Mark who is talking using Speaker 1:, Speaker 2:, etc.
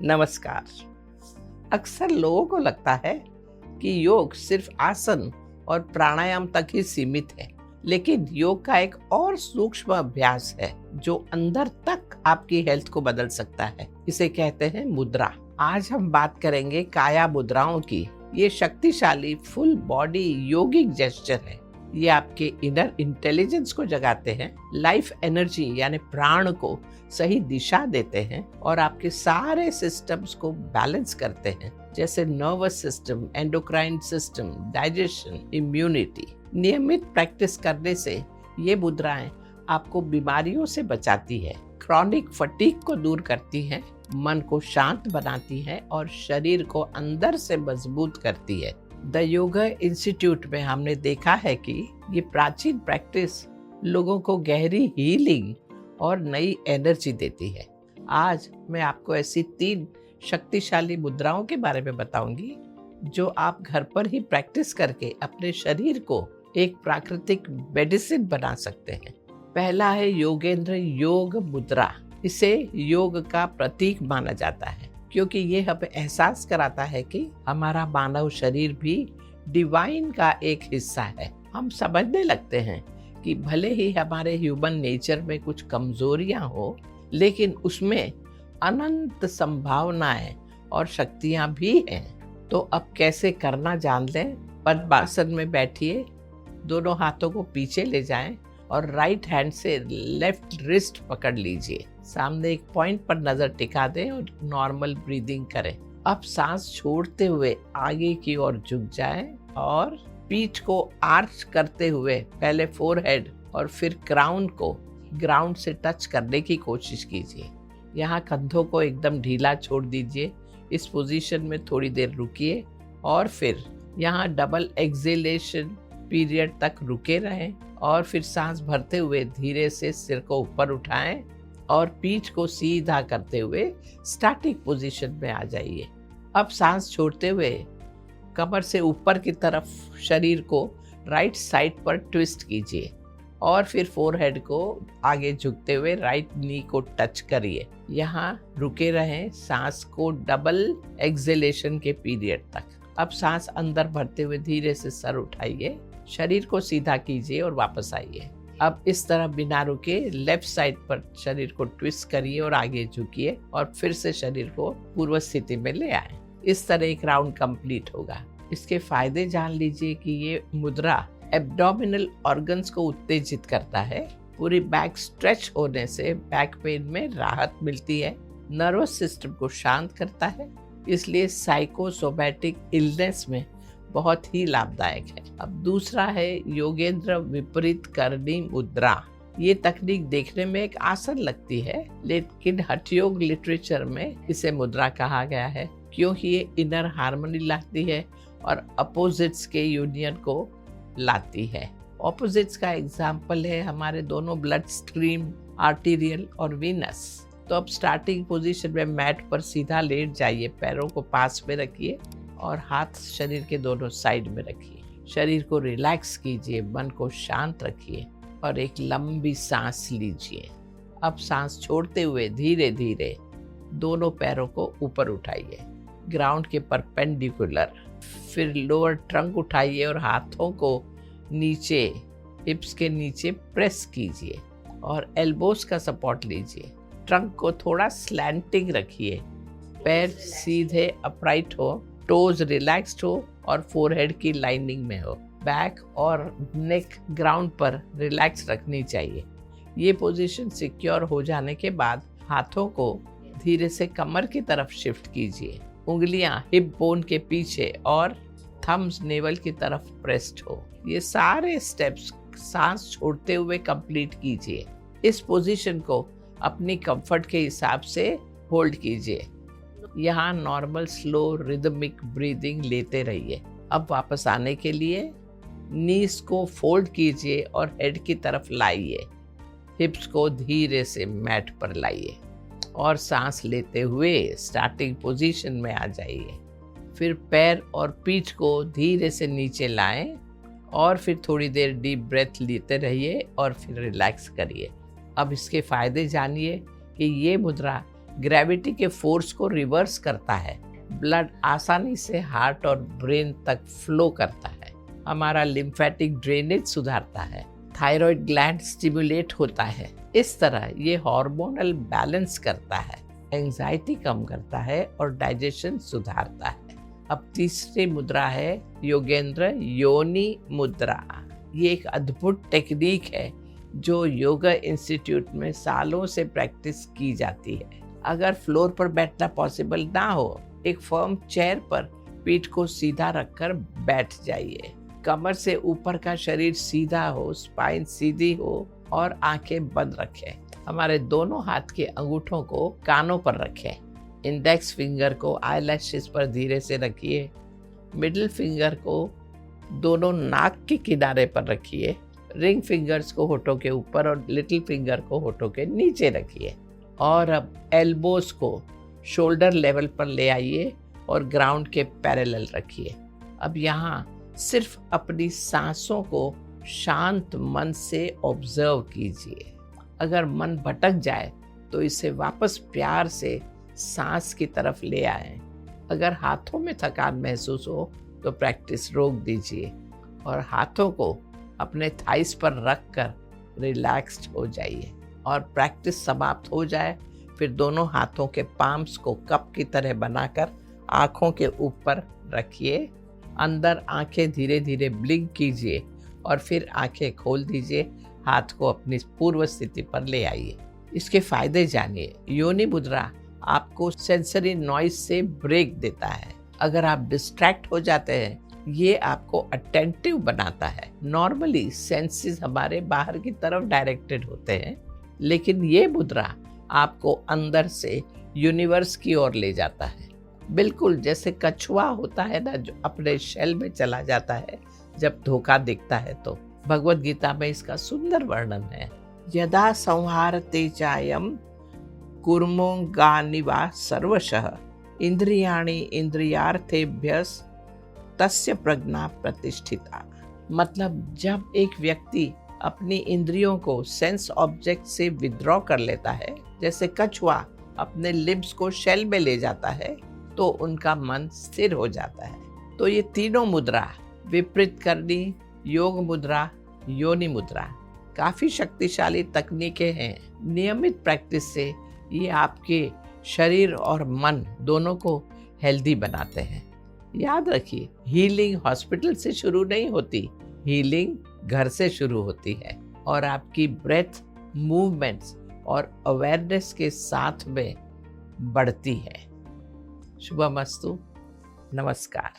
Speaker 1: नमस्कार। अक्सर लोगों को लगता है कि योग सिर्फ आसन और प्राणायाम तक ही सीमित है, लेकिन योग का एक और सूक्ष्म अभ्यास है जो अंदर तक आपकी हेल्थ को बदल सकता है। इसे कहते हैं मुद्रा। आज हम बात करेंगे काया मुद्राओं की। ये शक्तिशाली फुल बॉडी योगिक जेस्चर है। ये आपके इनर इंटेलिजेंस को जगाते हैं, लाइफ एनर्जी यानी प्राण को सही दिशा देते हैं और आपके सारे सिस्टम्स को बैलेंस करते हैं, जैसे nervous system, endocrine system, digestion, immunity. नियमित प्रैक्टिस करने से ये मुद्राएं आपको बीमारियों से बचाती है, क्रॉनिक फटीग को दूर करती हैं, मन को शांत बनाती है और शरीर को अंदर से मजबूत करती है। द योगा इंस्टीट्यूट में हमने देखा है कि ये प्राचीन प्रैक्टिस लोगों को गहरी हीलिंग और नई एनर्जी देती है। आज मैं आपको ऐसी 3 शक्तिशाली मुद्राओं के बारे में बताऊंगी जो आप घर पर ही प्रैक्टिस करके अपने शरीर को एक प्राकृतिक मेडिसिन बना सकते हैं। पहला है योगेंद्र योग मुद्रा। इसे योग का प्रतीक माना जाता है क्योंकि ये हमें एहसास कराता है कि हमारा मानव शरीर भी डिवाइन का एक हिस्सा है। हम समझने लगते हैं कि भले ही हमारे ह्यूमन नेचर में कुछ कमजोरियां हो, लेकिन उसमें अनंत संभावनाएं और शक्तियां भी हैं। तो अब कैसे करना जान लें। पद्मासन में बैठिए, दोनों हाथों को पीछे ले जाएं और राइट हैंड से लेफ्ट रिस्ट पकड़ लीजिए। सामने एक पॉइंट पर नजर टिका दें और नॉर्मल ब्रीदिंग करें। अब सांस छोड़ते हुए आगे की ओर झुक जाएं और पीठ को आर्च करते हुए पहले फोरहेड और फिर क्राउन को ग्राउंड से टच करने की कोशिश कीजिए। यहाँ कंधों को एकदम ढीला छोड़ दीजिए। इस पोजीशन में थोड़ी देर रुकिए और फिर यहाँ डबल एक्सेलेशन पीरियड तक रुके रहें और फिर सांस भरते हुए धीरे से सिर को ऊपर उठाएं और पीठ को सीधा करते हुए स्टैटिक पोजीशन में आ जाइए। अब सांस छोड़ते हुए कमर से ऊपर की तरफ शरीर को राइट साइड पर ट्विस्ट कीजिए और फिर फोरहेड को आगे झुकते हुए राइट नी को टच करिए। यहाँ रुके रहें सांस को डबल एक्सेलेशन के पीरियड तक। अब सांस अंदर भरते हुए धीरे से सर उठाइए, शरीर को सीधा कीजिए और वापस आइए। अब इस तरह बिना रुके लेफ्ट साइड पर शरीर को ट्विस्ट करिए और आगे झुकिए और फिर से शरीर को पूर्व स्थिति में ले आए। इस तरह एक राउंड कंप्लीट होगा। इसके फायदे जान लीजिए कि ये मुद्रा एब्डोमिनल ऑर्गन्स को उत्तेजित करता है। पूरी बैक स्ट्रेच होने से बैक पेन में राहत मिलती है, नर्वस सिस्टम को शांत करता है, इसलिए साइकोसोमैटिक इलनेस में बहुत ही लाभदायक है। अब दूसरा है योगेंद्र विपरीत करणी मुद्रा। ये तकनीक देखने में एक आसान लगती है, लेकिन हठयोग लिटरेचर में इसे मुद्रा कहा गया है क्योंकि ये इनर हार्मनी लाती है और अपोजिट्स के यूनियन को लाती है। ऑपोजिट्स का एग्जाम्पल है हमारे दोनों ब्लड स्ट्रीम, आर्टीरियल और वीनस। तो अब स्टार्टिंग पोजीशन में मैट पर सीधा लेट जाइए, पैरों को पास में रखिए और हाथ शरीर के दोनों साइड में रखिए। शरीर को रिलैक्स कीजिए, मन को शांत रखिए और एक लंबी सांस लीजिए। अब सांस छोड़ते हुए धीरे धीरे दोनों पैरों को ऊपर उठाइए, ग्राउंड के परपेंडिकुलर। फिर लोअर ट्रंक उठाइए और हाथों को नीचे हिप्स के नीचे प्रेस कीजिए और एल्बोस का सपोर्ट लीजिए। ट्रंक को थोड़ा स्लैंटिंग रखिए, पैर सीधे अपराइट हो, टोज रिलैक्स्ड हो और फोरहेड की लाइनिंग में हो। बैक और नेक ग्राउंड पर रिलैक्स रखनी चाहिए। ये पोजीशन सिक्योर हो जाने के बाद हाथों को धीरे से कमर की तरफ शिफ्ट कीजिए। उंगलियां हिप बोन के पीछे और थम्स नेवल की तरफ प्रेस्ड हो। ये सारे स्टेप्स सांस छोड़ते हुए कंप्लीट कीजिए। इस पोजीशन को अपनी कंफर्ट के हिसाब से होल्ड कीजिए। यहाँ नॉर्मल स्लो रिदमिक ब्रीदिंग लेते रहिए। अब वापस आने के लिए नीज को फोल्ड कीजिए और हेड की तरफ लाइए। हिप्स को धीरे से मैट पर लाइए और सांस लेते हुए स्टार्टिंग पोजीशन में आ जाइए। फिर पैर और पीठ को धीरे से नीचे लाएं और फिर थोड़ी देर डीप ब्रेथ लेते रहिए और फिर रिलैक्स करिए। अब इसके फायदे जानिए कि ये मुद्रा ग्रेविटी के फोर्स को रिवर्स करता है। ब्लड आसानी से हार्ट और ब्रेन तक फ्लो करता है। हमारा लिम्फेटिक ड्रेनेज सुधारता है। थायराइड ग्लैंड स्टिमुलेट होता है। इस तरह ये हार्मोनल बैलेंस करता है, एंजाइटी कम करता है और डाइजेशन सुधारता है। अब तीसरी मुद्रा है योगेंद्र योनि मुद्रा। ये एक अद्भुत टेक्निक है जो योगा इंस्टीट्यूट में सालों से प्रैक्टिस की जाती है। अगर फ्लोर पर बैठना पॉसिबल ना हो, एक फर्म चेयर पर पीठ को सीधा रखकर बैठ जाइए। कमर से ऊपर का शरीर सीधा हो, स्पाइन सीधी हो और आंखें बंद रखें। हमारे दोनों हाथ के अंगूठों को कानों पर रखें। इंडेक्स फिंगर को आईलैशेस पर धीरे से रखिए। मिडिल फिंगर को दोनों नाक के किनारे पर रखिए। रिंग फिंगर्स को होठों के ऊपर और लिटिल फिंगर को होठों के नीचे रखिए। और अब एल्बोस को शोल्डर लेवल पर ले आइए और ग्राउंड के पैरेलल रखिए। अब यहाँ सिर्फ अपनी सांसों को शांत मन से ऑब्जर्व कीजिए। अगर मन भटक जाए तो इसे वापस प्यार से सांस की तरफ ले आएं। अगर हाथों में थकान महसूस हो तो प्रैक्टिस रोक दीजिए और हाथों को अपने थाइस पर रखकर रिलैक्स्ड हो जाइए। और प्रैक्टिस समाप्त हो जाए फिर दोनों हाथों के पाम्स को कप की तरह बनाकर आँखों के ऊपर रखिए। अंदर आंखें धीरे धीरे ब्लिंक कीजिए और फिर आंखें खोल दीजिए। हाथ को अपनी पूर्व स्थिति पर ले आइए। इसके फायदे जानिए। योनि मुद्रा आपको सेंसरी नॉइज से ब्रेक देता है। अगर आप डिस्ट्रैक्ट हो जाते हैं, ये आपको अटेंटिव बनाता है। नॉर्मली सेंसेस हमारे बाहर की तरफ डायरेक्टेड होते हैं, लेकिन ये मुद्रा आपको अंदर से यूनिवर्स की ओर ले जाता है। बिल्कुल जैसे कछुआ होता है ना, जो अपने शेल में चला जाता है जब धोखा दिखता है। तो भगवद गीता में इसका सुंदर वर्णन है। यदा संहारते चायम कुर्मोंगानिवा सर्वशः इंद्रियाणि इंद्रियार्थेभ्यस् तस्य प्रज्ञा प्रतिष्ठिता। मतलब जब एक व्यक्ति अपनी इंद्रियों को सेंस ऑब्जेक्ट से विड्रॉ कर लेता है, जैसे कछुआ अपने लिम्स को शेल में ले जाता है, तो उनका मन स्थिर हो जाता है। तो ये तीनों मुद्रा, विपरीत करनी, योग मुद्रा, योनि मुद्रा, काफी शक्तिशाली तकनीकें हैं। नियमित प्रैक्टिस से ये आपके शरीर और मन दोनों को हेल्दी बनाते हैं। याद रखिए, हीलिंग हॉस्पिटल से शुरू नहीं होती, हीलिंग घर से शुरू होती है और आपकी ब्रेथ, मूवमेंट्स और अवेयरनेस के साथ में बढ़ती है। शुभमस्तु। नमस्कार।